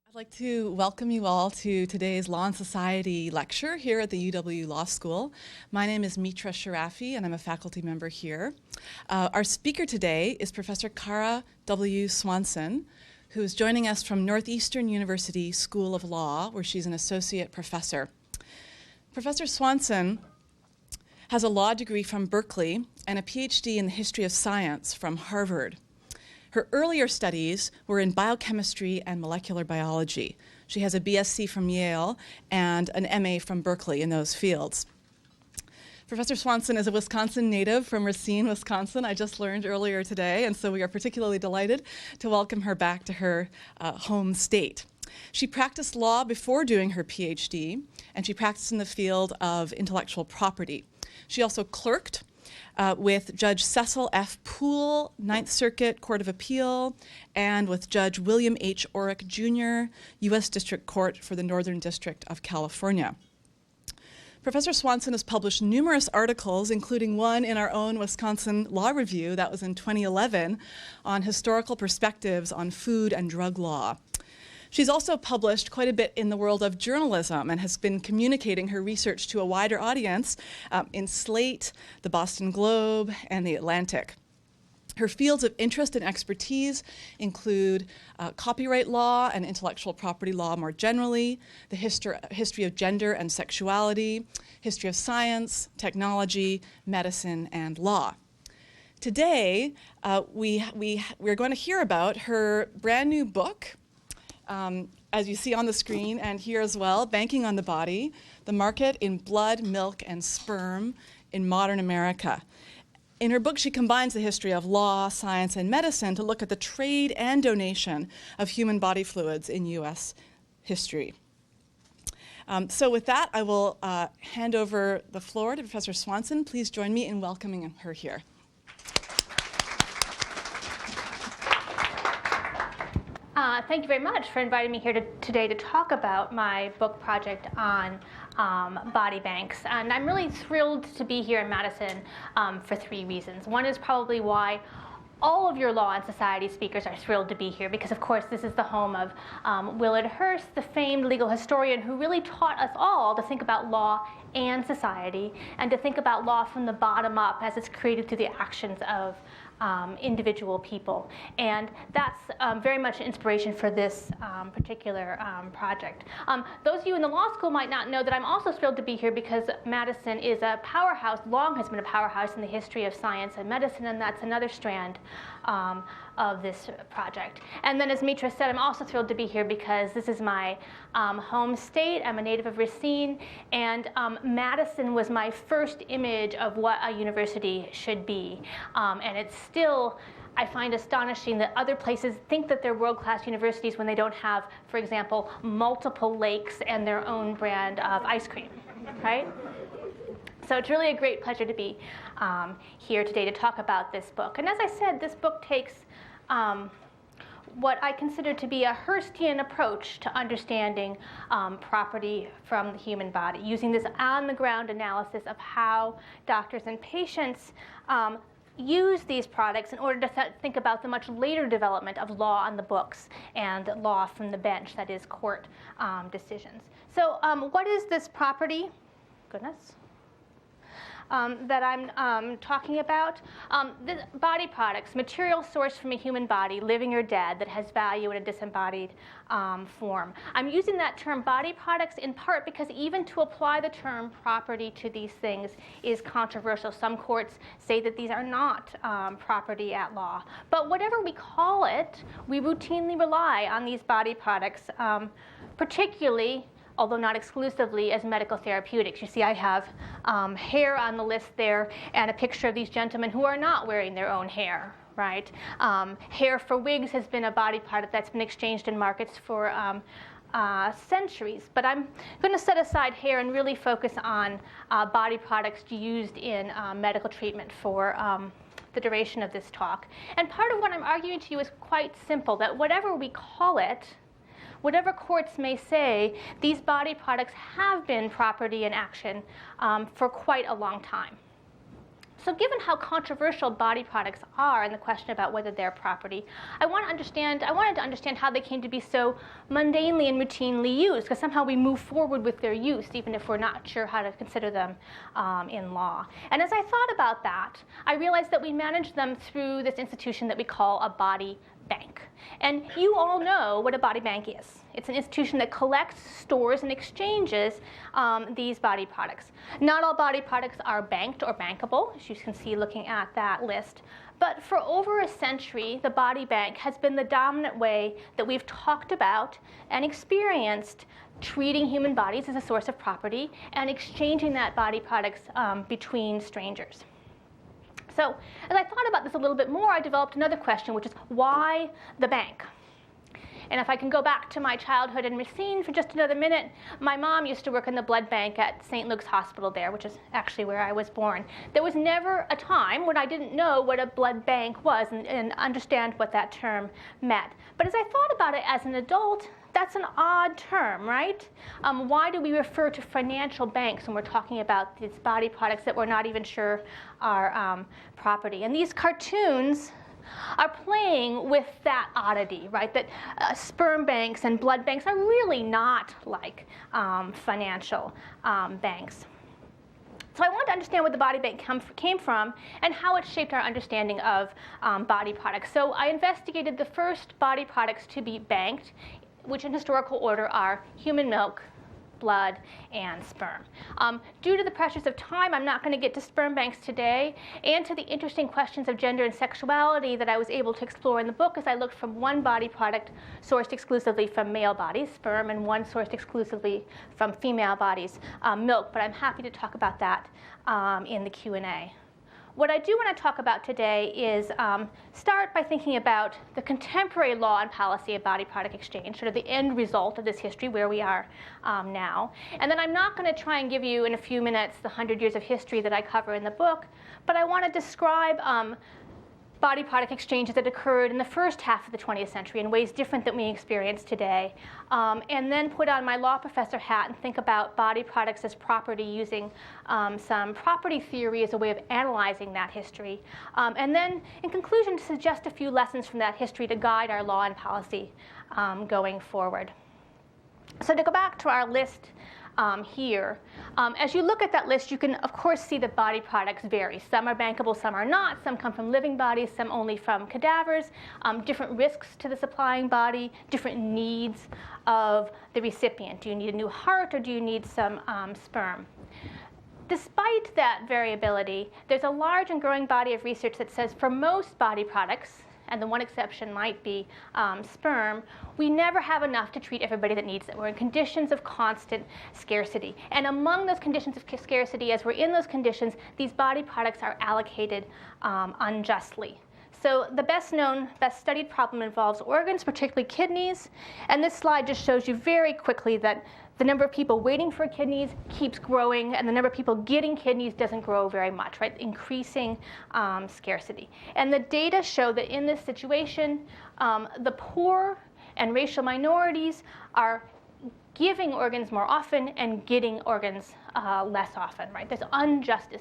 I'd like to welcome you all to today's Law and Society lecture here at the UW Law School. My name is Mitra Sharafi, and I'm a faculty member here. Our speaker today is Professor Kara W. Swanson, who is joining us from Northwestern University School of Law, where she's an associate professor. Professor Swanson has a law degree from Berkeley and a PhD in the history of science from Harvard. Her earlier studies were in biochemistry and molecular biology. She has a BSc from Yale and an MA from Berkeley in those fields. Professor Swanson is a Wisconsin native from Racine, Wisconsin, I just learned earlier today, and so we are particularly delighted to welcome her back to her home state. She practiced law before doing her PhD, and she practiced in the field of intellectual property. She also clerked with Judge Cecil F. Poole, Ninth Circuit Court of Appeal, and with Judge William H. Orrick, Jr., U.S. District Court for the Northern District of California. Professor Swanson has published numerous articles, including one in our own Wisconsin Law Review, that was in 2011, on historical perspectives on food and drug law. She's also published quite a bit in the world of journalism and has been communicating her research to a wider audience in Slate, the Boston Globe, and the Atlantic. Her fields of interest and expertise include copyright law and intellectual property law more generally, the history of gender and sexuality, history of science, technology, medicine, and law. Today, we're going to hear about her brand new book, as you see on the screen and here as well, Banking on the Body, The Market in Blood, Milk, and Sperm in Modern America. In her book, she combines the history of law, science, and medicine to look at the trade and donation of human body fluids in U.S. history. So with that, I will hand over the floor to Professor Swanson. Please join me in welcoming her here. Thank you very much for inviting me here today to talk about my book project on body banks. And I'm really thrilled to be here in Madison for three reasons. One is probably why all of your law and society speakers are thrilled to be here, because of course this is the home of Willard Hurst, the famed legal historian who really taught us all to think about law and society and to think about law from the bottom up as it's created through the actions of individual people. And that's very much inspiration for this particular project. Those of you in the law school might not know that I'm also thrilled to be here because Madison is a powerhouse, long has been a powerhouse in the history of science and medicine, and that's another strand of this project. And then as Mitra said, I'm also thrilled to be here because this is my home state. I'm a native of Racine, and Madison was my first image of what a university should be. And it's still, I find astonishing that other places think that they're world-class universities when they don't have, for example, multiple lakes and their own brand of ice cream, right? So it's really a great pleasure to be here today to talk about this book. And as I said, this book takes what I consider to be a Hurstian approach to understanding property from the human body, using this on-the-ground analysis of how doctors and patients use these products in order to think about the much later development of law on the books and law from the bench, that is court decisions. So what is this property? Goodness. That I'm talking about. The body products, material sourced from a human body, living or dead, that has value in a disembodied form. I'm using that term body products in part because even to apply the term property to these things is controversial. Some courts say that these are not property at law. But whatever we call it, we routinely rely on these body products, particularly, although not exclusively, as medical therapeutics. You see I have hair on the list there and a picture of these gentlemen who are not wearing their own hair, right? Hair for wigs has been a body product that's been exchanged in markets for centuries. But I'm going to set aside hair and really focus on body products used in medical treatment for the duration of this talk. And part of what I'm arguing to you is quite simple, that whatever we call it, whatever courts may say, these body products have been property in action for quite a long time. So given how controversial body products are and the question about whether they're property, I wanted to understand how they came to be so mundanely and routinely used, because somehow we move forward with their use even if we're not sure how to consider them in law. And as I thought about that, I realized that we manage them through this institution that we call a body bank. And you all know what a body bank is. It's an institution that collects, stores, and exchanges these body products. Not all body products are banked or bankable, as you can see looking at that list. But for over a century, the body bank has been the dominant way that we've talked about and experienced treating human bodies as a source of property and exchanging that body products between strangers. So as I thought about this a little bit more, I developed another question, which is why the bank? And if I can go back to my childhood in Racine for just another minute, my mom used to work in the blood bank at St. Luke's Hospital there, which is actually where I was born. There was never a time when I didn't know what a blood bank was and understand what that term meant. But as I thought about it as an adult, that's an odd term, right? Why do we refer to financial banks when we're talking about these body products that we're not even sure are property? And these cartoons are playing with that oddity, right? That sperm banks and blood banks are really not like financial banks. So I wanted to understand where the body bank came from and how it shaped our understanding of body products. So I investigated the first body products to be banked, which in historical order are human milk, blood, and sperm. Due to the pressures of time, I'm not going to get to sperm banks today, and to the interesting questions of gender and sexuality that I was able to explore in the book as I looked from one body product sourced exclusively from male bodies, sperm, and one sourced exclusively from female bodies, milk. But I'm happy to talk about that in the Q&A. What I do want to talk about today is start by thinking about the contemporary law and policy of body product exchange, sort of the end result of this history, where we are now. And then I'm not going to try and give you in a few minutes the 100 years of history that I cover in the book, but I want to describe body product exchanges that occurred in the first half of the 20th century in ways different than we experience today, and then put on my law professor hat and think about body products as property using some property theory as a way of analyzing that history. And then, in conclusion, to suggest a few lessons from that history to guide our law and policy going forward. So to go back to our list here. As you look at that list, you can, of course, see that body products vary. Some are bankable, some are not. Some come from living bodies, some only from cadavers. Different risks to the supplying body, different needs of the recipient. Do you need a new heart, or do you need some sperm? Despite that variability, there's a large and growing body of research that says for most body products, and the one exception might be sperm, we never have enough to treat everybody that needs it. We're in conditions of constant scarcity. And among those conditions of scarcity, as we're in those conditions, these body products are allocated unjustly. So the best known, best studied problem involves organs, particularly kidneys. And this slide just shows you very quickly that the number of people waiting for kidneys keeps growing, and the number of people getting kidneys doesn't grow very much, right? Increasing scarcity. And the data show that in this situation, the poor and racial minorities are giving organs more often and getting organs less often, right? There's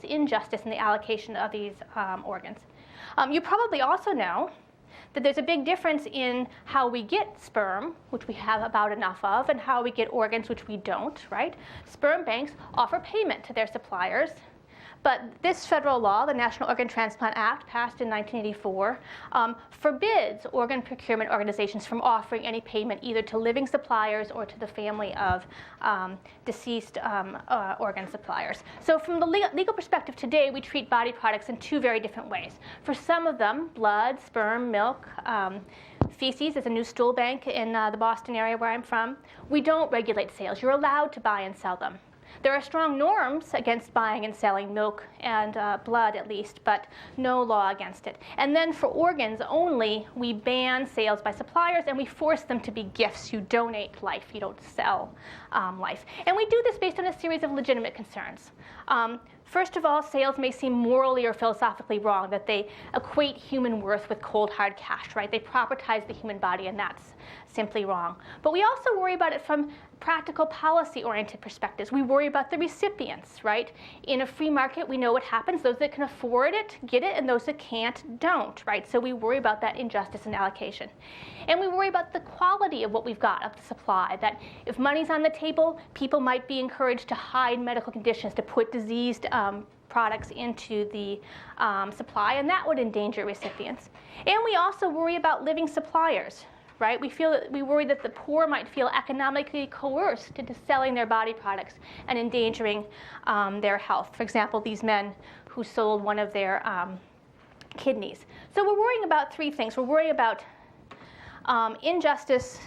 injustice in the allocation of these organs. You probably also know that there's a big difference in how we get sperm, which we have about enough of, and how we get organs, which we don't, right? Sperm banks offer payment to their suppliers. But this federal law, the National Organ Transplant Act, passed in 1984, forbids organ procurement organizations from offering any payment either to living suppliers or to the family of deceased organ suppliers. So from the legal perspective today, we treat body products in two very different ways. For some of them, blood, sperm, milk, feces is a new stool bank in the Boston area where I'm from. We don't regulate sales. You're allowed to buy and sell them. There are strong norms against buying and selling milk and blood, at least, but no law against it. And then for organs only, we ban sales by suppliers, and we force them to be gifts. You donate life. You don't sell life. And we do this based on a series of legitimate concerns. First of all, sales may seem morally or philosophically wrong, that they equate human worth with cold, hard cash, right? They propertize the human body, and that's simply wrong. But we also worry about it from practical policy-oriented perspectives. We worry about the recipients, right? In a free market, we know what happens. Those that can afford it get it, and those that can't don't, right? So we worry about that injustice in allocation. And we worry about the quality of what we've got, of the supply, that if money's on the table, people might be encouraged to hide medical conditions, to put diseased products into the supply, and that would endanger recipients. And we also worry about living suppliers, right? We worry that the poor might feel economically coerced into selling their body products and endangering their health. For example, these men who sold one of their kidneys. So we're worrying about three things. We're worrying about injustice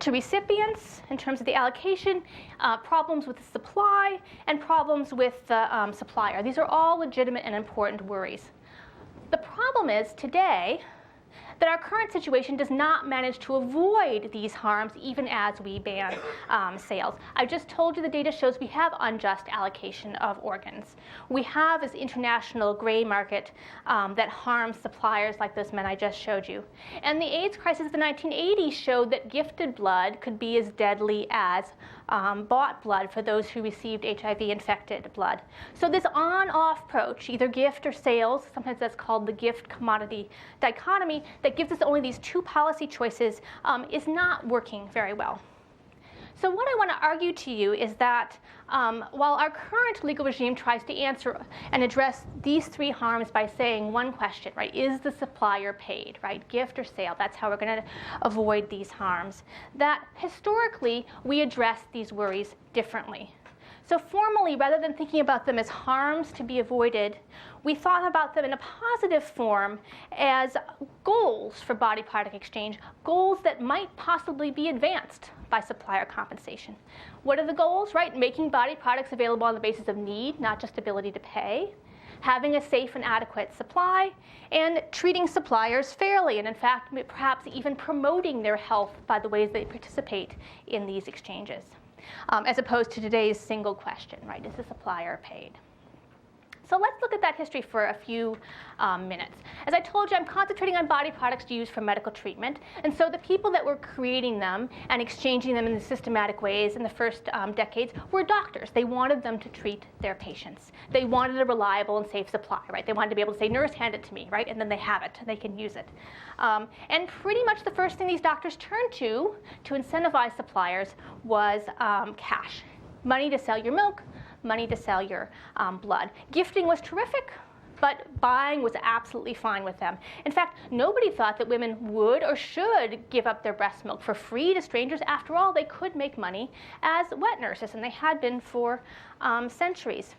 to recipients in terms of the allocation, problems with the supply, and problems with the supplier. These are all legitimate and important worries. The problem is today that our current situation does not manage to avoid these harms even as we ban sales. I just told you the data shows we have unjust allocation of organs. We have this international gray market that harms suppliers like those men I just showed you. And the AIDS crisis of the 1980s showed that gifted blood could be as deadly as bought blood for those who received HIV-infected blood. So this on-off approach, either gift or sales, sometimes that's called the gift-commodity dichotomy, that gives us only these two policy choices, is not working very well. So what I want to argue to you is that while our current legal regime tries to answer and address these three harms by saying one question, right? Is the supplier paid, right? Gift or sale, that's how we're going to avoid these harms. That historically, we address these worries differently. So formally, rather than thinking about them as harms to be avoided, we thought about them in a positive form as goals for body product exchange, goals that might possibly be advanced by supplier compensation. What are the goals, right? Making body products available on the basis of need, not just ability to pay, having a safe and adequate supply, and treating suppliers fairly, and in fact, perhaps even promoting their health by the ways they participate in these exchanges. As opposed to today's single question, right? Is the supplier paid? So let's look at that history for a few minutes. As I told you, I'm concentrating on body products used for medical treatment. And so the people that were creating them and exchanging them in systematic ways in the first decades were doctors. They wanted them to treat their patients. They wanted a reliable and safe supply, right? They wanted to be able to say, nurse, hand it to me, right? And then they have it, they can use it. And pretty much the first thing these doctors turned to incentivize suppliers was cash. Money to sell your milk, money to sell your blood. Gifting was terrific, but buying was absolutely fine with them. In fact, nobody thought that women would or should give up their breast milk for free to strangers. After all, they could make money as wet nurses, and they had been for centuries.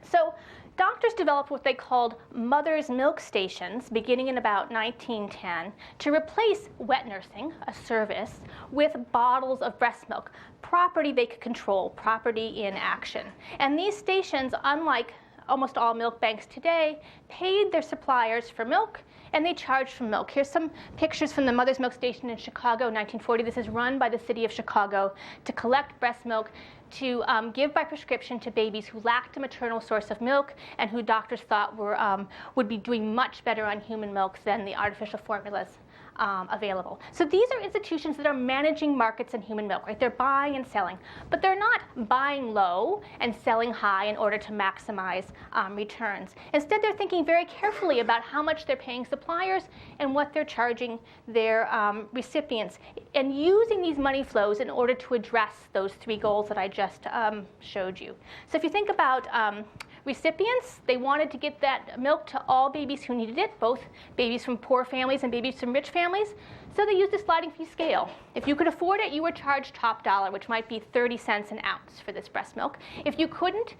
So doctors developed what they called mother's milk stations beginning in about 1910 to replace wet nursing, a service, with bottles of breast milk, property they could control, property in action. And these stations, unlike almost all milk banks today, paid their suppliers for milk, and they charged for milk. Here's some pictures from the Mother's Milk Station in Chicago, 1940. This is run by the city of Chicago to collect breast milk to give by prescription to babies who lacked a maternal source of milk and who doctors thought would be doing much better on human milk than the artificial formulas available. So these are institutions that are managing markets in human milk, right? They're buying and selling, but they're not buying low and selling high in order to maximize returns. Instead, they're thinking very carefully about how much they're paying suppliers and what they're charging their recipients, and using these money flows in order to address those three goals that I just showed you. So if you think about recipients, they wanted to get that milk to all babies who needed it, both babies from poor families and babies from rich families. So they used a sliding fee scale. If you could afford it, you were charged top dollar, which might be 30 cents an ounce for this breast milk. If you couldn't,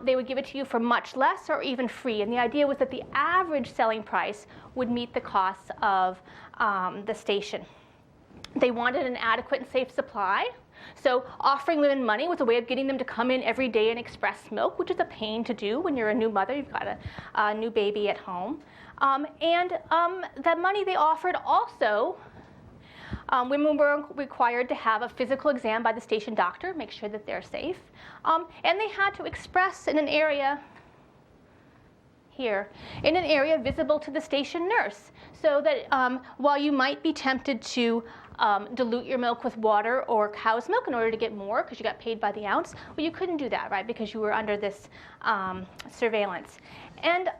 they would give it to you for much less or even free. And the idea was that the average selling price would meet the costs of the station. They wanted an adequate and safe supply. So offering women money was a way of getting them to come in every day and express milk, which is a pain to do when you're a new mother, you've got a new baby at home. And that money they offered also Women were required to have a physical exam by the station doctor, make sure that they're safe. And they had to express in an area here, in an area visible to the station nurse, so that while you might be tempted to dilute your milk with water or cow's milk in order to get more because you got paid by the ounce, well, you couldn't do that, right, because you were under this surveillance. And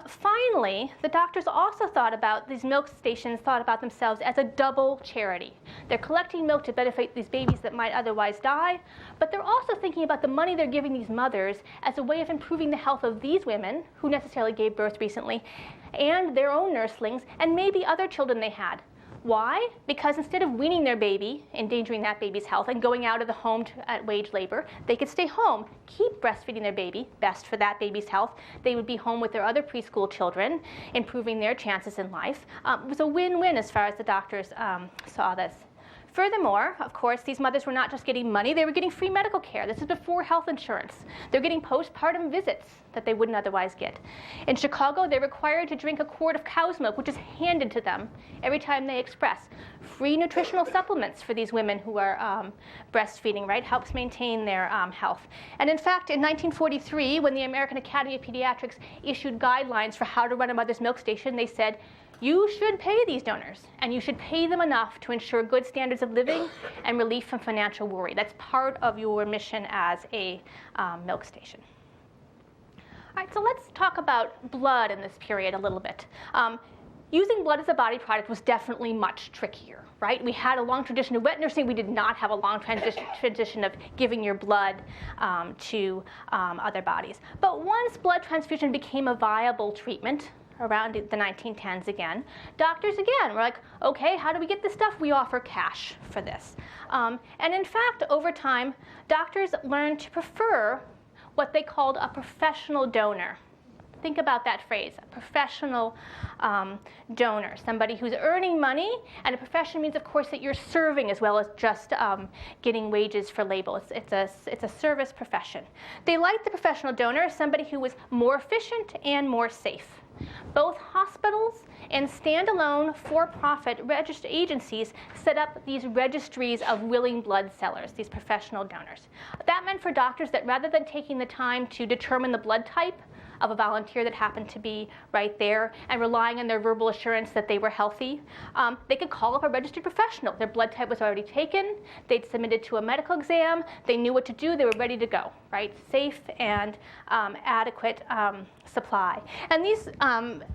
finally, the doctors also thought about, these milk stations thought about themselves as a double charity. They're collecting milk to benefit these babies that might otherwise die, but they're also thinking about the money they're giving these mothers as a way of improving the health of these women who necessarily gave birth recently, and their own nurslings, and maybe other children they had. Why? Because instead of weaning their baby, endangering that baby's health, and going out of the home at wage labor, they could stay home, keep breastfeeding their baby, best for that baby's health. They would be home with their other preschool children, improving their chances in life. It was a win-win as far as the doctors saw this. Furthermore, of course, these mothers were not just getting money, they were getting free medical care. This is before health insurance. They're getting postpartum visits that they wouldn't otherwise get. In Chicago, they're required to drink a quart of cow's milk, which is handed to them every time they express. Free nutritional supplements for these women who are breastfeeding, right? Helps maintain their health. And in fact, in 1943, when the American Academy of Pediatrics issued guidelines for how to run a mother's milk station, they said, you should pay these donors, and you should pay them enough to ensure good standards of living and relief from financial worry. That's part of your mission as a milk station. All right, so let's talk about blood in this period a little bit. Using blood as a body product was definitely much trickier, right? We had a long tradition of wet nursing. We did not have a long tradition of giving your blood to other bodies. But once blood transfusion became a viable treatment, around the 1910s again, doctors again were like, okay, how do we get this stuff? We offer cash for this. And in fact, over time, doctors learned to prefer what they called a professional donor. Think about that phrase, a professional donor, somebody who's earning money, and a profession means, of course, that you're serving as well as just getting wages for labor. It's a service profession. They liked the professional donor as somebody who was more efficient and more safe. Both hospitals and standalone for-profit registered agencies set up these registries of willing blood sellers, these professional donors. That meant for doctors that rather than taking the time to determine the blood type of a volunteer that happened to be right there and relying on their verbal assurance that they were healthy, they could call up a registered professional. Their blood type was already taken. They'd submitted to a medical exam. They knew what to do. They were ready to go, right? Safe and adequate supply. And these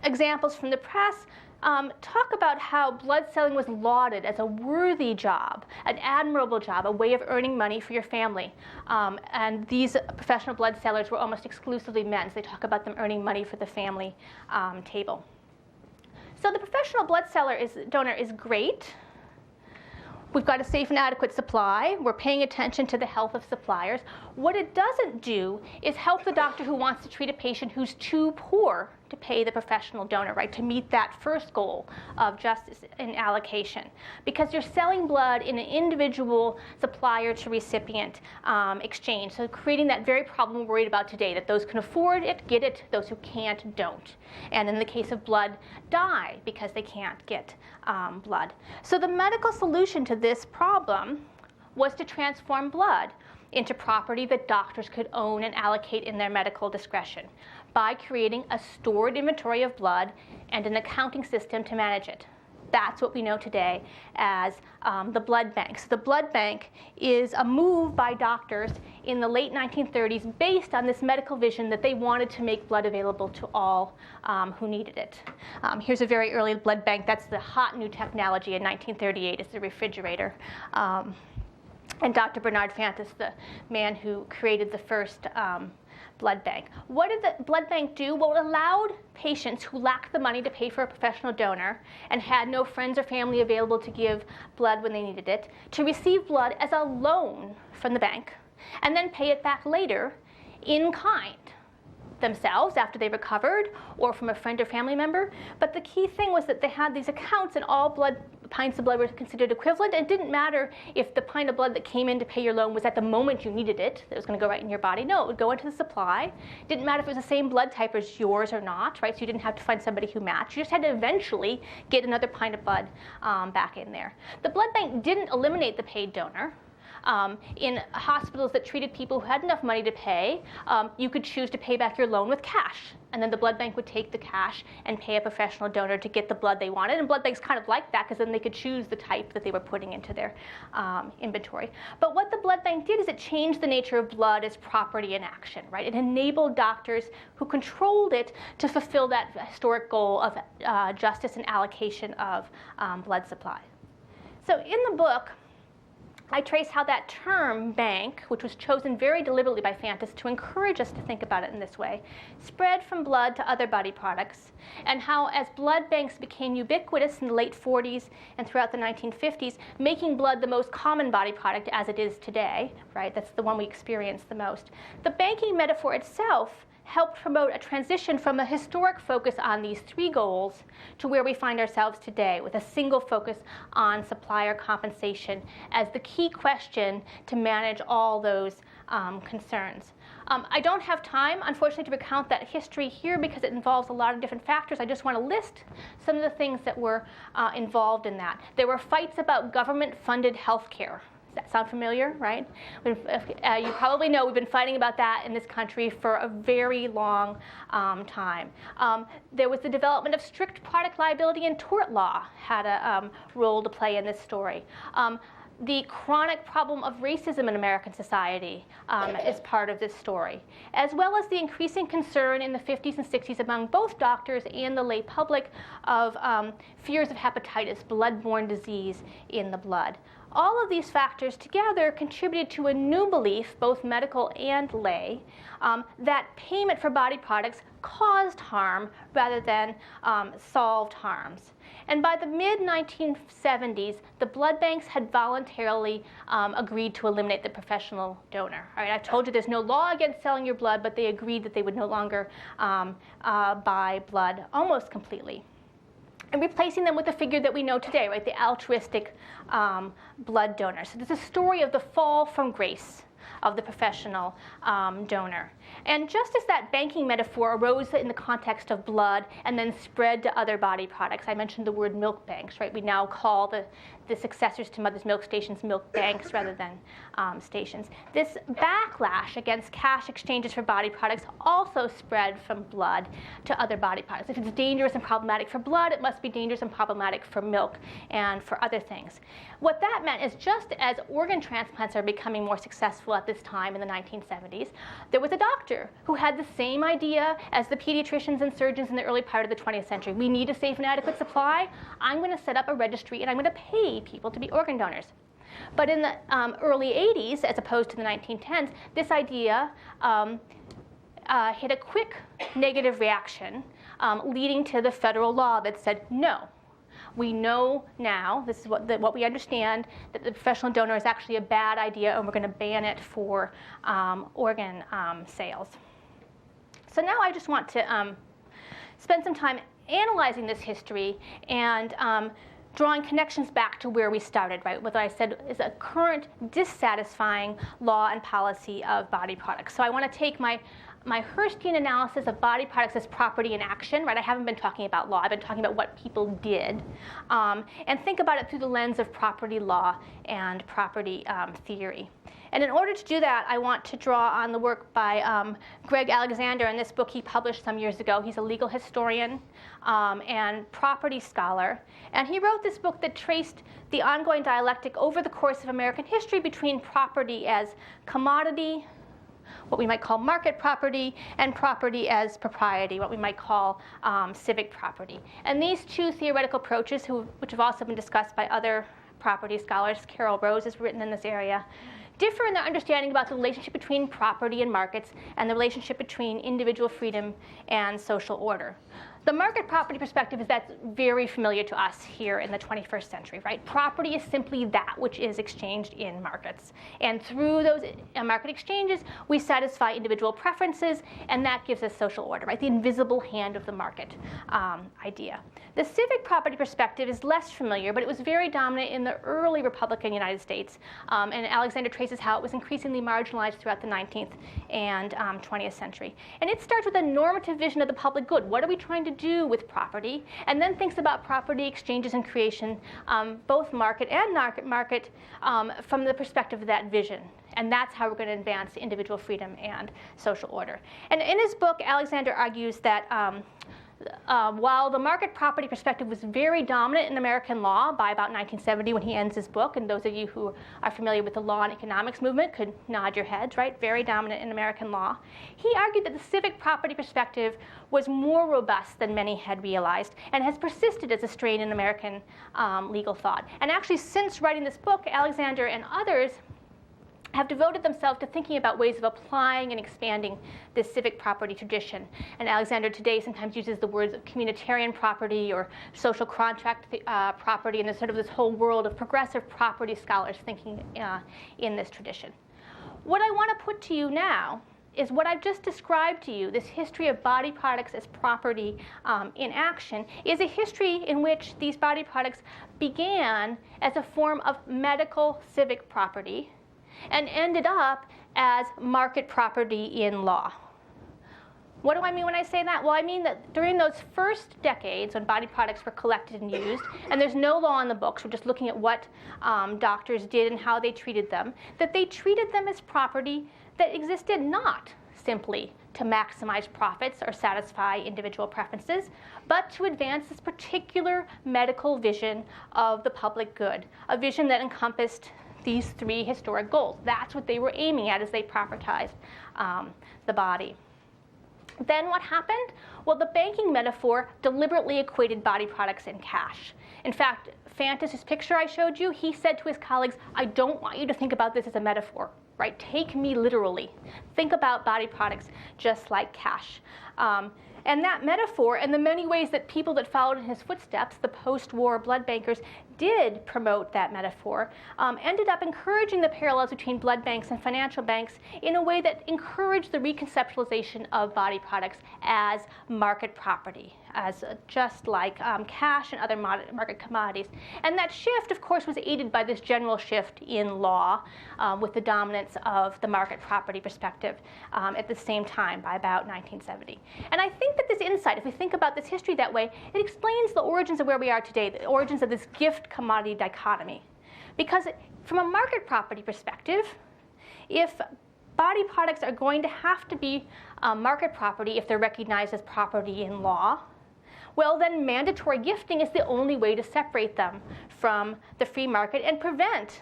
examples from the press talk about how blood selling was lauded as a worthy job, an admirable job, a way of earning money for your family. And these professional blood sellers were almost exclusively men, so they talk about them earning money for the family table. So the professional blood donor is great. We've got a safe and adequate supply. We're paying attention to the health of suppliers. What it doesn't do is help the doctor who wants to treat a patient who's too poor to pay the professional donor, right, to meet that first goal of justice in allocation. Because you're selling blood in an individual supplier to recipient exchange, so creating that very problem we're worried about today, that those can afford it, get it, those who can't, don't. And in the case of blood, die because they can't get blood. So the medical solution to this problem was to transform blood into property that doctors could own and allocate in their medical discretion by creating a stored inventory of blood and an accounting system to manage it. That's what we know today as the blood bank. So the blood bank is a move by doctors in the late 1930s based on this medical vision that they wanted to make blood available to all who needed it. Here's a very early blood bank. That's the hot new technology in 1938. It's the refrigerator. And Dr. Bernard Fantis, the man who created the first blood bank. What did the blood bank do? Well, it allowed patients who lacked the money to pay for a professional donor and had no friends or family available to give blood when they needed it to receive blood as a loan from the bank and then pay it back later in kind. themselves after they recovered or from a friend or family member. But the key thing was that they had these accounts and all pints of blood were considered equivalent. And it didn't matter if the pint of blood that came in to pay your loan was at the moment you needed it, that it was going to go right in your body. No, it would go into the supply. It didn't matter if it was the same blood type as yours or not, right? So you didn't have to find somebody who matched. You just had to eventually get another pint of blood back in there. The blood bank didn't eliminate the paid donor. In hospitals that treated people who had enough money to pay, you could choose to pay back your loan with cash. And then the blood bank would take the cash and pay a professional donor to get the blood they wanted. And blood banks kind of liked that because then they could choose the type that they were putting into their inventory. But what the blood bank did is it changed the nature of blood as property in action, right? It enabled doctors who controlled it to fulfill that historic goal of justice and allocation of blood supply. So in the book, I trace how that term, bank, which was chosen very deliberately by Fantis to encourage us to think about it in this way, spread from blood to other body products, and how as blood banks became ubiquitous in the late 40s and throughout the 1950s, making blood the most common body product as it is today, right? That's the one we experience the most. The banking metaphor itself helped promote a transition from a historic focus on these three goals to where we find ourselves today, with a single focus on supplier compensation as the key question to manage all those concerns. I don't have time, unfortunately, to recount that history here because it involves a lot of different factors. I just want to list some of the things that were involved in that. There were fights about government-funded health care. Does that sound familiar, right? You probably know we've been fighting about that in this country for a very long time. There was the development of strict product liability and tort law had a role to play in this story. The chronic problem of racism in American society is part of this story, as well as the increasing concern in the 50s and 60s among both doctors and the lay public of fears of hepatitis, blood-borne disease in the blood. All of these factors together contributed to a new belief, both medical and lay, that payment for body products caused harm rather than solved harms. And by the mid-1970s, the blood banks had voluntarily agreed to eliminate the professional donor. All right, I've told you there's no law against selling your blood, but they agreed that they would no longer buy blood almost completely, and replacing them with a figure that we know today, right, the altruistic blood donor. So there's a story of the fall from grace of the professional donor. And just as that banking metaphor arose in the context of blood and then spread to other body products, I mentioned the word milk banks, right? We now call the successors to Mother's Milk stations milk banks rather than stations. This backlash against cash exchanges for body products also spread from blood to other body products. If it's dangerous and problematic for blood, it must be dangerous and problematic for milk and for other things. What that meant is just as organ transplants are becoming more successful at this time in the 1970s, there was a doctor who had the same idea as the pediatricians and surgeons in the early part of the 20th century. We need a safe and adequate supply. I'm going to set up a registry and I'm going to pay people to be organ donors. But in the early 80s, as opposed to the 1910s, this idea hit a quick negative reaction, leading to the federal law that said no. We know now, this is what we understand, that the professional donor is actually a bad idea and we're going to ban it for organ sales. So now I just want to spend some time analyzing this history and drawing connections back to where we started, right? What I said is a current dissatisfying law and policy of body products. So I want to take my Hurstian analysis of body products as property in action, right? I haven't been talking about law. I've been talking about what people did. And think about it through the lens of property law and property theory. And in order to do that, I want to draw on the work by Greg Alexander in this book he published some years ago. He's a legal historian and property scholar. And he wrote this book that traced the ongoing dialectic over the course of American history between property as commodity, what we might call market property, and property as propriety, what we might call civic property. And these two theoretical approaches, which have also been discussed by other property scholars, Carol Rose has written in this area, differ in their understanding about the relationship between property and markets and the relationship between individual freedom and social order. the market property perspective is that's very familiar to us here in the 21st century, right? Property is simply that which is exchanged in markets. And through those market exchanges, we satisfy individual preferences, and that gives us social order, right? The invisible hand of the market idea. The civic property perspective is less familiar, but it was very dominant in the early Republican United States. And Alexander traces how it was increasingly marginalized throughout the 19th and 20th century. And it starts with a normative vision of the public good. What are we trying to do with property? And then thinks about property exchanges and creation, both market and market, from the perspective of that vision. And that's how we're going to advance individual freedom and social order. And in his book, Alexander argues that while the market property perspective was very dominant in American law by about 1970 when he ends his book, and those of you who are familiar with the law and economics movement could nod your heads, right? Very dominant in American law. He argued that the civic property perspective was more robust than many had realized and has persisted as a strain in American legal thought. And actually, since writing this book, Alexander and others have devoted themselves to thinking about ways of applying and expanding this civic property tradition. And Alexander today sometimes uses the words of communitarian property or social contract property, and there's sort of this whole world of progressive property scholars thinking in this tradition. What I want to put to you now is what I've just described to you, this history of body products as property in action, is a history in which these body products began as a form of medical civic property and ended up as market property in law. What do I mean when I say that? Well, I mean that during those first decades when body products were collected and used, and there's no law in the books, we're just looking at what doctors did and how they treated them, that they treated them as property that existed not simply to maximize profits or satisfy individual preferences, but to advance this particular medical vision of the public good, a vision that encompassed these three historic goals. That's what they were aiming at as they propertized the body. Then what happened? Well, the banking metaphor deliberately equated body products and cash. In fact, Fantas, whose picture I showed you, he said to his colleagues, I don't want you to think about this as a metaphor, right? Take me literally. Think about body products just like cash. And that metaphor, and the many ways that people that followed in his footsteps, the post-war blood bankers, did promote that metaphor, ended up encouraging the parallels between blood banks and financial banks in a way that encouraged the reconceptualization of body products as market property, as just like cash and other market commodities. And that shift, of course, was aided by this general shift in law with the dominance of the market property perspective at the same time by about 1970. And I think that this insight, if we think about this history that way, it explains the origins of where we are today, the origins of this gift-commodity dichotomy. Because from a market property perspective, if body products are going to have to be market property if they're recognized as property in law, well, then mandatory gifting is the only way to separate them from the free market and prevent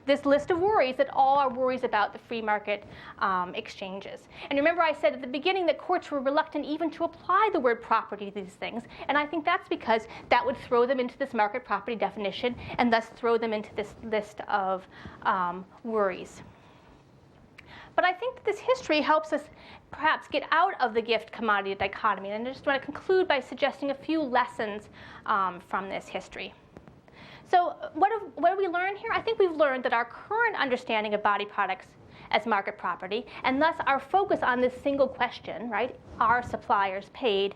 this list of worries that all are worries about the free market exchanges. And remember I said at the beginning that courts were reluctant even to apply the word property to these things, and I think that's because that would throw them into this market property definition and thus throw them into this list of worries. But I think that this history helps us perhaps get out of the gift-commodity dichotomy, and I just want to conclude by suggesting a few lessons from this history. So what have we learned here? I think we've learned that our current understanding of body products as market property, and thus our focus on this single question, right, are suppliers paid,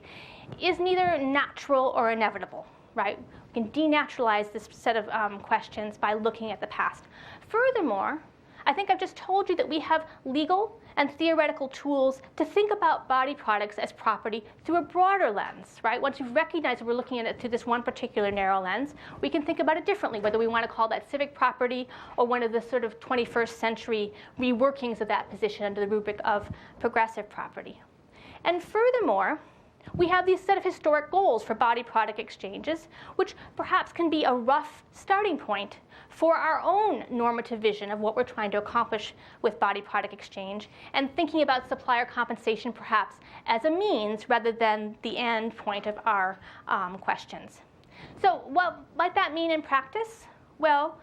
is neither natural or inevitable, right? We can denaturalize this set of questions by looking at the past. Furthermore, I think I've just told you that we have legal and theoretical tools to think about body products as property through a broader lens, right? Once we've recognized that we're looking at it through this one particular narrow lens, we can think about it differently, whether we want to call that civic property or one of the sort of 21st century reworkings of that position under the rubric of progressive property. And furthermore, we have these set of historic goals for body product exchanges, which perhaps can be a rough starting point for our own normative vision of what we're trying to accomplish with body product exchange, and thinking about supplier compensation perhaps as a means rather than the end point of our questions. So what might that mean in practice? Well,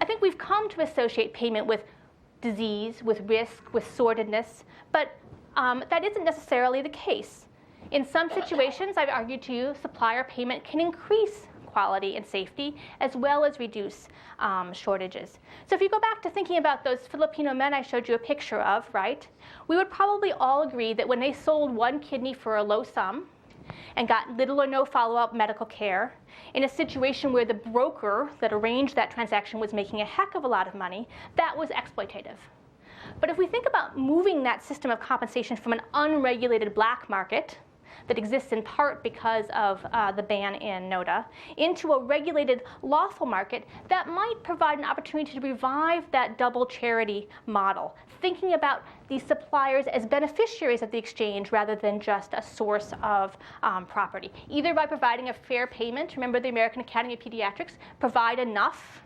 I think we've come to associate payment with disease, with risk, with sordidness, but that isn't necessarily the case. In some situations, I've argued to you, supplier payment can increase quality and safety, as well as reduce shortages. So if you go back to thinking about those Filipino men I showed you a picture of, right, we would probably all agree that when they sold one kidney for a low sum and got little or no follow-up medical care, in a situation where the broker that arranged that transaction was making a heck of a lot of money, that was exploitative. But if we think about moving that system of compensation from an unregulated black market that exists in part because of the ban in NODA, into a regulated lawful market, that might provide an opportunity to revive that double charity model, thinking about these suppliers as beneficiaries of the exchange rather than just a source of property, either by providing a fair payment. Remember, the American Academy of Pediatrics provide enough,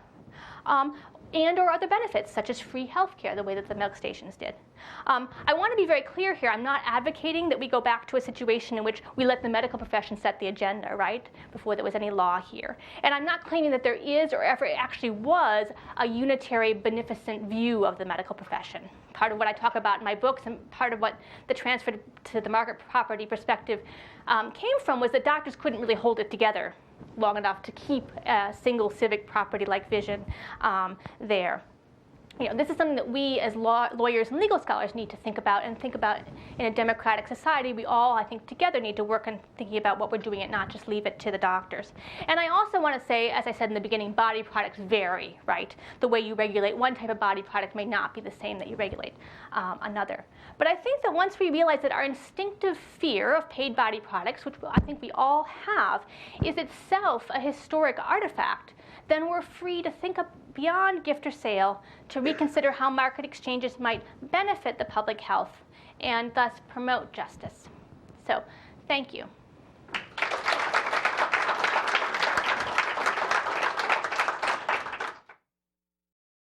and or other benefits, such as free health care, the way that the milk stations did. I want to be very clear here. I'm not advocating that we go back to a situation in which we let the medical profession set the agenda, right, before there was any law here. And I'm not claiming that there is or ever actually was a unitary, beneficent view of the medical profession. Part of what I talk about in my books and part of what the transfer to the market property perspective came from was that doctors couldn't really hold it together long enough to keep a single civic property-like vision there. You know, this is something that we as lawyers and legal scholars need to think about, and think about in a democratic society. We all, I think, together need to work on thinking about what we're doing and not just leave it to the doctors. And I also want to say, as I said in the beginning, body products vary, right? The way you regulate one type of body product may not be the same that you regulate another. But I think that once we realize that our instinctive fear of paid body products, which I think we all have, is itself a historic artifact, then we're free to think beyond gift or sale, to reconsider how market exchanges might benefit the public health and thus promote justice. So, thank you.